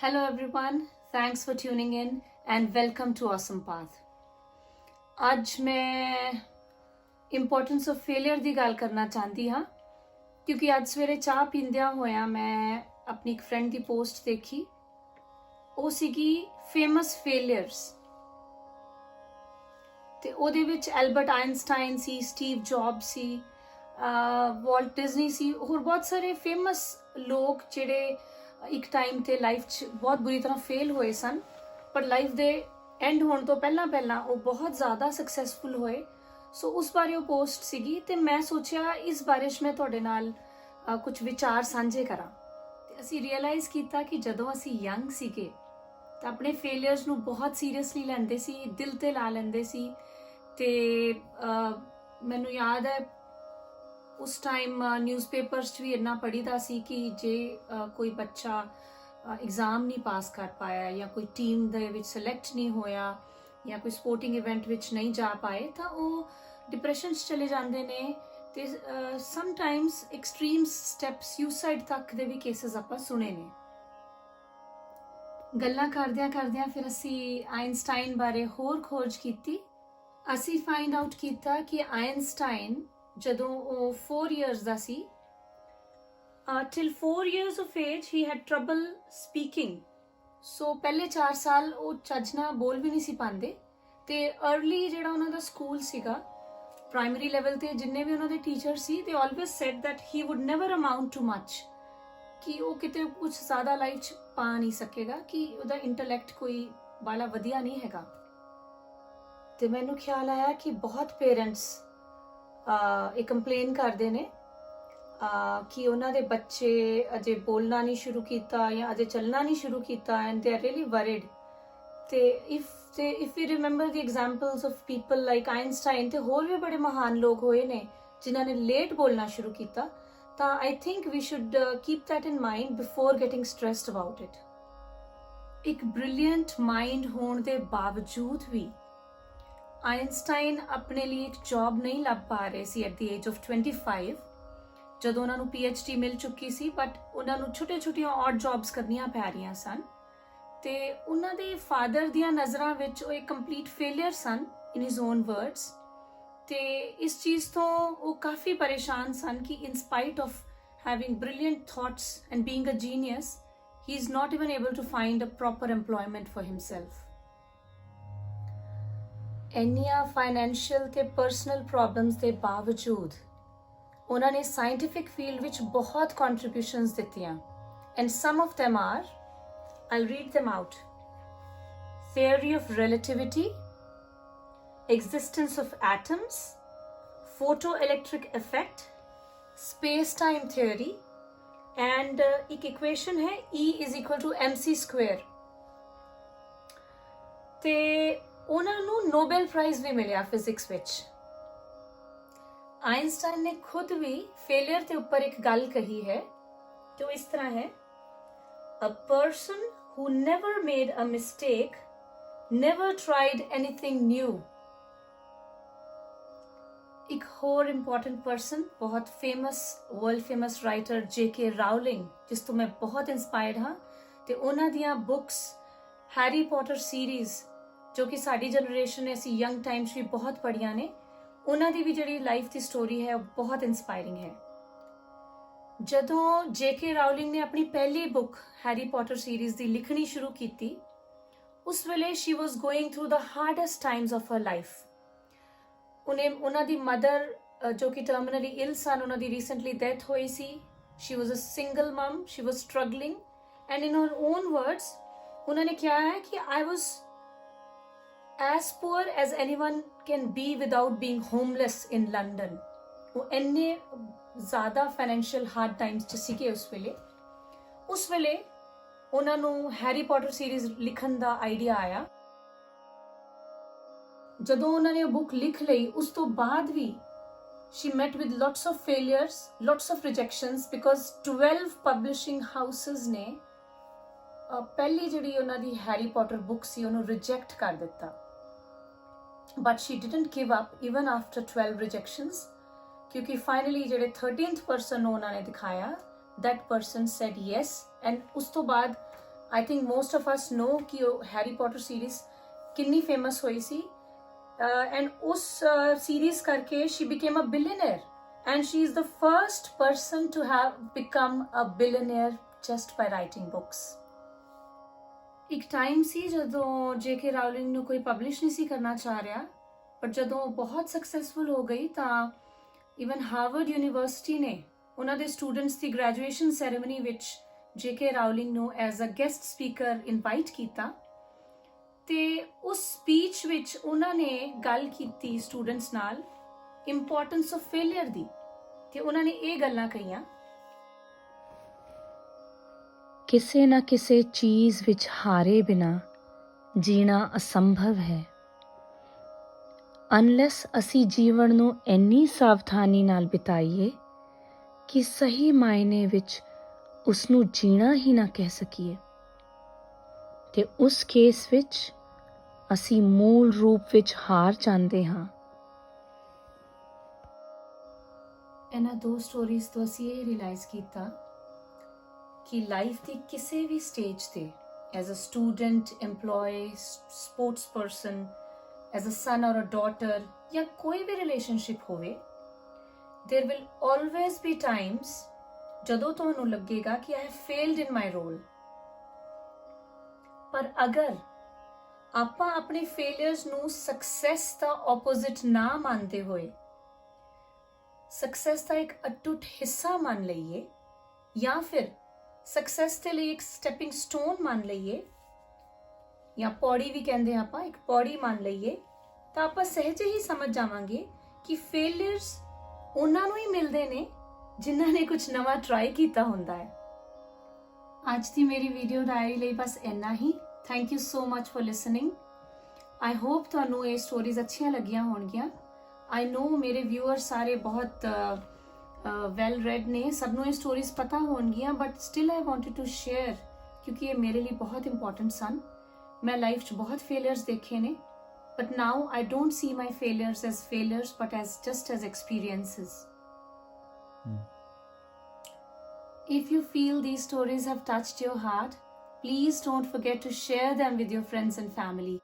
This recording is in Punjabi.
Hello everyone, thanks for tuning in and welcome to Awesome Path. आज मैं ਇੰਪੋਰਟੈਂਸ ਆਫ ਫੇਲਿਅਰ ਦੀ ਗੱਲ ਕਰਨਾ ਚਾਹੁੰਦੀ ਹਾਂ ਕਿਉਂਕਿ ਅੱਜ ਸਵੇਰੇ ਚਾਹ ਪੀਂਦਿਆਂ ਹੋਇਆਂ ਮੈਂ ਆਪਣੀ ਇੱਕ ਫਰੈਂਡ ਦੀ ਪੋਸਟ ਦੇਖੀ। ਉਹ ਸੀਗੀ ਫੇਮਸ ਫੇਲਿਅਰਸ ਤੇ ਉਹਦੇ ਵਿੱਚ ਐਲਬਰਟ ਆਇਨਸਟਾਈਨ ਸੀ, ਸਟੀਵ ਜੌਬਸ ਸੀ, ਵਾਲਟ ਡਿਜ਼ਨੀ ਸੀ, ਹੋਰ ਬਹੁਤ ਸਾਰੇ ਫੇਮਸ ਲੋਕ ਜਿਹੜੇ ਇੱਕ ਟਾਈਮ ਤੇ ਲਾਈਫ 'ਚ ਬਹੁਤ ਬੁਰੀ ਤਰ੍ਹਾਂ ਫੇਲ ਹੋਏ ਸਨ, ਪਰ ਲਾਈਫ ਦੇ ਐਂਡ ਹੋਣ ਤੋਂ ਪਹਿਲਾਂ ਉਹ ਬਹੁਤ ਜ਼ਿਆਦਾ ਸਕਸੈਸਫੁਲ ਹੋਏ। ਸੋ ਉਸ ਬਾਰੇ ਉਹ ਪੋਸਟ ਸੀਗੀ ਤੇ ਮੈਂ ਸੋਚਿਆ ਇਸ ਬਾਰੇ 'ਚ ਮੈਂ ਤੁਹਾਡੇ ਨਾਲ ਕੁਝ ਵਿਚਾਰ ਸਾਂਝੇ ਕਰਾਂ। ਤੇ ਅਸੀਂ ਰੀਅਲਾਈਜ਼ ਕੀਤਾ ਕਿ ਜਦੋਂ ਅਸੀਂ ਯੰਗ ਸੀਗੇ ਤਾਂ ਆਪਣੇ ਫੇਲਿਅਰਸ ਨੂੰ ਬਹੁਤ ਸੀਰੀਅਸਲੀ ਲੈਂਦੇ ਸੀ, ਦਿਲ ਤੇ ਲਾ ਲੈਂਦੇ ਸੀ। ਤੇ ਮੈਨੂੰ ਯਾਦ ਹੈ ਉਸ ਟਾਈਮ ਨਿਊਜ਼ਪੇਪਰਸ 'ਚ ਵੀ ਇੰਨਾ ਪੜ੍ਹੀਦਾ ਸੀ ਕਿ ਜੇ ਕੋਈ ਬੱਚਾ ਐਗਜ਼ਾਮ ਨਹੀਂ ਪਾਸ ਕਰ ਪਾਇਆ ਜਾਂ ਕੋਈ ਟੀਮ ਦੇ ਵਿੱਚ ਸਿਲੈਕਟ ਨਹੀਂ ਹੋਇਆ ਜਾਂ ਕੋਈ ਸਪੋਰਟਿੰਗ ਇਵੈਂਟ ਵਿੱਚ ਨਹੀਂ ਜਾ ਪਾਏ ਤਾਂ ਉਹ ਡਿਪਰੈਸ਼ਨ 'ਚ ਚਲੇ ਜਾਂਦੇ ਨੇ ਤੇ ਸਮਟਾਈਮਸ ਐਕਸਟ੍ਰੀਮ ਸਟੈਪਸ ਸੁਸਾਈਡ ਤੱਕ ਦੇ ਵੀ ਕੇਸਿਸ ਆਪਾਂ ਸੁਣੇ ਨੇ। ਗੱਲਾਂ ਕਰਦਿਆਂ ਫਿਰ ਅਸੀਂ ਆਇਨਸਟਾਈਨ ਬਾਰੇ ਹੋਰ ਖੋਜ ਕੀਤੀ। ਅਸੀਂ ਫਾਈਂਡ ਆਊਟ ਕੀਤਾ ਕਿ ਆਇਨਸਟਾਈਨ ਜਦੋਂ ਉਹ 4 years the C, till 4 years of age he had trouble speaking. ਸੋ ਪਹਿਲੇ 4 ਸਾਲ ਉਹ ਚੱਜ ਨਾਲ ਬੋਲ ਵੀ ਨਹੀਂ ਸੀ ਪਾਉਂਦੇ ਤੇ अर्ਲੀ ਜਿਹੜਾ ਉਹਨਾਂ ਦਾ ਸਕੂਲ ਸੀਗਾ ਪ੍ਰਾਇਮਰੀ ਲੈਵਲ ਤੇ ਜਿੰਨੇ ਵੀ ਉਹਨਾਂ ਦੇ teacher C they always said that he would never amount to much, ਕਿ ਉਹ ਕਿਤੇ ਕੁਝ ਜ਼ਿਆਦਾ ਲਾਈਫ 'ਚ ਪਾ ਨਹੀਂ ਸਕੇਗਾ, ਕਿ ਉਹਦਾ ਇੰਟੈਲੈਕਟ ਕੋਈ ਬਾਲਾ ਵਧੀਆ ਨਹੀਂ ਹੈਗਾ। ਤੇ ਮੈਨੂੰ ਖਿਆਲ ਆਇਆ ਕਿ ਬਹੁਤ ਪੇਰੈਂਟਸ ਇਹ ਕੰਪਲੇਨ ਕਰਦੇ ਨੇ ਕਿ ਉਹਨਾਂ ਦੇ ਬੱਚੇ ਅਜੇ ਬੋਲਣਾ ਨਹੀਂ ਸ਼ੁਰੂ ਕੀਤਾ ਜਾਂ ਅਜੇ ਚੱਲਣਾ ਨਹੀਂ ਸ਼ੁਰੂ ਕੀਤਾ and they are really worried. ਤੇ if you remember the examples of people like Einstein ਤੇ ਹੋਰ ਵੀ ਬੜੇ ਮਹਾਨ ਲੋਕ ਹੋਏ ਨੇ ਜਿਨ੍ਹਾਂ ਨੇ ਲੇਟ ਬੋਲਣਾ ਸ਼ੁਰੂ ਕੀਤਾ, ਤਾਂ I think we should keep that in mind before getting stressed about it. ਇੱਕ ਬ੍ਰਿਲੀਅੰਟ ਮਾਈਂਡ ਹੋਣ ਦੇ ਬਾਵਜੂਦ ਵੀ ਆਇਨਸਟਾਈਨ ਆਪਣੇ ਲਈ ਇੱਕ ਜੌਬ ਨਹੀਂ ਲੱਭ ਪਾ ਰਹੇ ਸੀ ਐਟ ਦੀ ਏਜ ਆਫ 25 ਜਦੋਂ ਉਹਨਾਂ ਨੂੰ PhD ਮਿਲ ਚੁੱਕੀ ਸੀ, ਬਟ ਉਹਨਾਂ ਨੂੰ ਛੋਟੀਆਂ ਔਡ ਜੌਬਸ ਕਰਨੀਆਂ ਪੈ ਰਹੀਆਂ ਸਨ। ਤੇ ਉਹਨਾਂ ਦੇ ਫਾਦਰ ਦੀਆਂ ਨਜ਼ਰਾਂ ਵਿੱਚ ਉਹ ਇੱਕ ਕੰਪਲੀਟ ਫੇਲਿਅਰ ਸਨ ਇਨ ਹਿਜ਼ ਓਨ ਵਰਡਸ। ਤੇ ਇਸ ਚੀਜ਼ ਤੋਂ ਉਹ ਕਾਫੀ ਪਰੇਸ਼ਾਨ ਸਨ ਕਿ in spite of having brilliant thoughts and being a genius he is not even able to find a proper employment for himself. ਇੰਨੀਆਂ ਫਾਈਨੈਂਸ਼ੀਅਲ ਤੇ ਪਰਸਨਲ ਪ੍ਰੋਬਲਮਸ ਦੇ ਬਾਵਜੂਦ ਉਹਨਾਂ ਨੇ ਸਾਇੰਟੀਫਿਕ ਫੀਲਡ ਵਿੱਚ ਬਹੁਤ ਕੰਟਰੀਬਿਊਸ਼ਨਸ ਦਿੱਤੀਆਂ and some of them are, I'll read them out: theory of relativity, existence of atoms, photoelectric effect, space-time theory, and एक equation है E is equal to mc square। ਤੇ ਉਹਨਾਂ ਨੂੰ ਨੋਬਲ ਪ੍ਰਾਈਜ਼ ਵੀ ਮਿਲਿਆ ਫਿਜ਼ਿਕਸ ਵਿੱਚ। ਆਇਨਸਟਾਈਨ ਨੇ ਖੁਦ ਵੀ ਫੇਲਿਅਰ ਦੇ ਉੱਪਰ ਇੱਕ ਗੱਲ ਕਹੀ ਹੈ ਤੇ ਉਹ ਇਸ ਤਰ੍ਹਾਂ ਹੈ: A person who never made a mistake never tried anything new। ਇੱਕ ਹੋਰ ਇੰਪੋਰਟੈਂਟ ਪਰਸਨ, ਬਹੁਤ famous world famous writer J.K. ਰਾਉਲਿੰਗ, ਜਿਸ ਤੋਂ ਮੈਂ ਬਹੁਤ ਇੰਸਪਾਇਰਡ ਹਾਂ, ਤੇ ਉਹਨਾਂ ਦੀਆਂ ਬੁੱਕਸ ਹੈਰੀ ਪੋਟਰ ਸੀਰੀਜ਼ ਜੋ ਕਿ ਸਾਡੀ ਜਨਰੇਸ਼ਨ ਨੇ ਅਸੀਂ ਯੰਗ ਟਾਈਮਸ ਵੀ ਬਹੁਤ ਪੜ੍ਹੀਆਂ ਨੇ, ਉਹਨਾਂ ਦੀ ਵੀ ਜਿਹੜੀ ਲਾਈਫ ਦੀ ਸਟੋਰੀ ਹੈ ਉਹ ਬਹੁਤ ਇੰਸਪਾਇਰਿੰਗ ਹੈ। ਜਦੋਂ J.K. ਰਾਉਲਿੰਗ ਨੇ ਆਪਣੀ ਪਹਿਲੀ ਬੁੱਕ ਹੈਰੀ ਪੋਟਰ ਸੀਰੀਜ਼ ਦੀ ਲਿਖਣੀ ਸ਼ੁਰੂ ਕੀਤੀ, ਉਸ ਵੇਲੇ she was going through the hardest times of her life. ਉਹਨਾਂ ਦੀ ਮਦਰ ਜੋ ਕਿ ਟਰਮੀਨਲੀ ਇਲ ਸਨ, ਉਹਨਾਂ ਦੀ ਰੀਸੈਂਟਲੀ ਡੈਥ ਹੋਈ ਸੀ। She was a single mum, she was struggling and in her own words ਉਹਨਾਂ ਨੇ ਕਿਹਾ ਹੈ ਕਿ ਆਈ ਵਾਸ as poor as anyone can be without being homeless in London। ਉਹ ਇੰਨੇ ਜ਼ਿਆਦਾ ਫਾਈਨੈਂਸ਼ੀਅਲ ਹਾਰਡ ਟਾਈਮਸ 'ਚ ਸੀਗੇ ਉਸ ਵੇਲੇ ਉਹਨਾਂ ਨੂੰ ਹੈਰੀ ਪੋਟਰ ਸੀਰੀਜ਼ ਲਿਖਣ ਦਾ ਆਈਡੀਆ ਆਇਆ। ਜਦੋਂ ਉਹਨਾਂ ਨੇ ਉਹ ਬੁੱਕ ਲਿਖ ਲਈ, ਉਸ ਤੋਂ ਬਾਅਦ ਵੀ she met with lots of failures, lots of rejections, because 12 publishing houses ਨੇ ਪਹਿਲੀ ਜਿਹੜੀ ਉਹਨਾਂ ਦੀ ਹੈਰੀ ਪੋਟਰ ਬੁੱਕ ਸੀ ਉਹਨੂੰ ਰਿਜੈਕਟ ਕਰ ਦਿੱਤਾ। But she didn't give up even after 12 rejections, ਕਿਉਂਕਿ finally ਜਿਹੜੇ 13th person ਨੂੰ ਉਹਨਾਂ ਨੇ ਦਿਖਾਇਆ, that person said yes, and ਉਸ ਤੋਂ ਬਾਅਦ I think most of us know कि ਉਹ हैरी पॉटर सीरीज कितनी फेमस हुई सी, and उस सीरीज करके she became a billionaire, and she is the first person to have become a billionaire just by writing books. ਇੱਕ ਟਾਈਮ ਸੀ ਜਦੋਂ J.K. ਰਾਵਲਿੰਗ ਨੂੰ ਕੋਈ ਪਬਲਿਸ਼ ਨਹੀਂ ਸੀ ਕਰਨਾ ਚਾਹ ਰਿਹਾ, ਪਰ ਜਦੋਂ ਉਹ ਬਹੁਤ ਸਕਸੈਸਫੁਲ ਹੋ ਗਈ ਤਾਂ ਈਵਨ ਹਾਰਵਰਡ ਯੂਨੀਵਰਸਿਟੀ ਨੇ ਉਹਨਾਂ ਦੇ ਸਟੂਡੈਂਟਸ ਦੀ ਗ੍ਰੈਜੂਏਸ਼ਨ ਸੈਰੇਮਨੀ ਵਿੱਚ J.K. ਰਾਵਲਿੰਗ ਨੂੰ as a guest speaker invite ਕੀਤਾ, ਤੇ ਉਸ ਸਪੀਚ ਵਿੱਚ ਉਹਨਾਂ ਨੇ ਗੱਲ ਕੀਤੀ ਸਟੂਡੈਂਟਸ ਨਾਲ ਇੰਪੋਰਟੈਂਸ ਆਫ ਫੇਲਿਅਰ ਦੀ, ਤੇ ਉਹਨਾਂ ਨੇ ਇਹ ਗੱਲਾਂ ਕਹੀਆਂ, ਕਿਸੇ ਨਾ ਕਿਸੇ ਚੀਜ਼ ਵਿੱਚ ਹਾਰੇ ਬਿਨਾ ਜੀਣਾ ਅਸੰਭਵ ਹੈ। ਅਨਲੈਸ ਅਸੀਂ ਜੀਵਨ ਨੂੰ ਇੰਨੀ ਸਾਵਧਾਨੀ ਨਾਲ ਬਿਤਾਈਏ ਕਿ ਸਹੀ ਮਾਇਨੇ ਵਿੱਚ ਉਸ ਨੂੰ ਜੀਣਾ ਹੀ ਨਾ ਕਹਿ ਸਕੀਏ, ਤੇ ਉਸ ਕੇਸ ਵਿੱਚ ਅਸੀਂ ਮੂਲ ਰੂਪ ਵਿੱਚ ਹਾਰ ਜਾਂਦੇ ਹਾਂ। ਇਹਨਾਂ ਦੋ ਸਟੋਰੀਜ਼ ਤੋਂ ਅਸੀਂ ਇਹ ਰਿਅਲਾਈਜ਼ ਕੀਤਾ ਕਿ ਲਾਈਫ ਦੀ ਕਿਸੇ ਵੀ ਸਟੇਜ ਤੇ as a student, EMPLOYEE, sports person, as a son or a daughter, ਜਾਂ ਕੋਈ ਵੀ ਰਿਲੇਸ਼ਨਸ਼ਿਪ ਹੋਵੇ, there will always be times ਜਦੋਂ ਤੁਹਾਨੂੰ ਲੱਗੇਗਾ ਕਿ I have failed in my role। ਪਰ ਅਗਰ ਆਪਾਂ ਆਪਣੇ ਫੇਲਿਅਰਸ ਨੂੰ ਸਕਸੈਸ ਦਾ ਆਪੋਜ਼ਿਟ ਨਾ ਮੰਨਦੇ ਹੋਏ ਸਕਸੈਸ ਦਾ ਇੱਕ ਅਟੁੱਟ ਹਿੱਸਾ ਮੰਨ ਲਈਏ, ਜਾਂ ਫਿਰ ਸਕਸੈਸ ਦੇ ਲਈ ਇੱਕ ਸਟੈਪਿੰਗ ਸਟੋਨ ਮੰਨ ਲਈਏ, ਜਾਂ ਪੌੜੀ ਵੀ ਕਹਿੰਦੇ ਆਪਾਂ, ਇੱਕ ਪੌੜੀ ਮੰਨ ਲਈਏ, ਤਾਂ ਆਪਾਂ ਸਹਿਜੇ ਹੀ ਸਮਝ ਜਾਵਾਂਗੇ ਕਿ ਫੇਲਿਅਰਸ ਉਹਨਾਂ ਨੂੰ ਹੀ ਮਿਲਦੇ ਨੇ ਜਿਨ੍ਹਾਂ ਨੇ ਕੁਝ ਨਵਾਂ ਟਰਾਈ ਕੀਤਾ ਹੁੰਦਾ ਹੈ। ਅੱਜ ਦੀ ਮੇਰੀ ਵੀਡੀਓ ਡਾਇਰੀ ਲਈ ਬਸ ਇੰਨਾ ਹੀ। Thank you so much for listening. I hope ਤੁਹਾਨੂੰ ਇਹ ਸਟੋਰੀਜ਼ ਅੱਛੀਆਂ ਲੱਗੀਆਂ ਹੋਣਗੀਆਂ। ਆਈ ਨੋ ਮੇਰੇ ਵਿਊਅਰਸ ਸਾਰੇ ਬਹੁਤ ਵੈਲ ਰੈਡ ਨੇ, ਸਭ ਨੂੰ ਇਹ ਸਟੋਰੀਜ਼ ਪਤਾ ਹੋਣਗੀਆਂ, but still I wanted to share ਕਿਉਂਕਿ ਇਹ ਮੇਰੇ ਲਈ ਬਹੁਤ ਇੰਪੋਰਟੈਂਟ ਸਨ। ਮੈਂ ਲਾਈਫ 'ਚ ਬਹੁਤ ਫੇਲਿਅਰਸ ਦੇਖੇ ਨੇ, but now I don't see my failures as failures but as just as experiences. If you feel these stories have touched your heart, please don't forget to share them with your friends and family.